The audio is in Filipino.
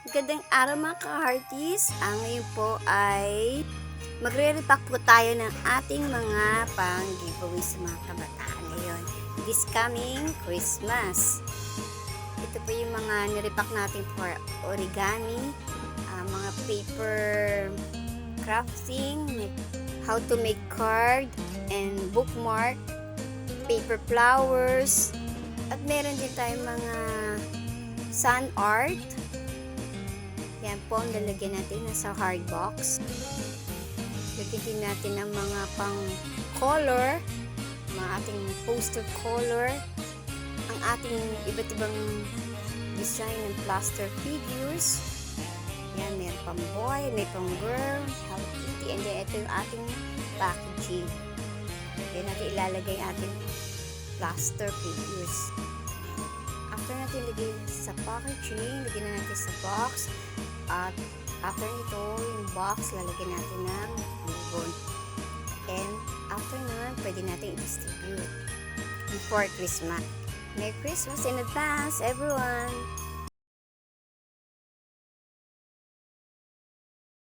Magandang araw mga ka-hearties. Ngayon po ay magre-repack po tayo ng ating mga pang-giveaway sa mga kabataan ngayon. This coming Christmas. Ito po yung mga nirepack natin for origami, mga paper crafting, how to make card and bookmark, paper flowers, at meron din tayong mga sun art. Yan po ang lalagyan natin sa hard box. Lagyan din natin ang mga pang color, mga ating poster color, ang ating iba't ibang design ng plaster figures. Yan, meron pang boy, may pang girl, Hello Kitty, and then ito yung ating packaging. Then natin ilalagay ating plaster figures. After natin lagay sa packaging, lagyan na natin sa box. At after nito, yung box, lalagyan natin ng ribbon. And after nun, pwede natin i-distribute before Christmas. Merry Christmas in advance, everyone!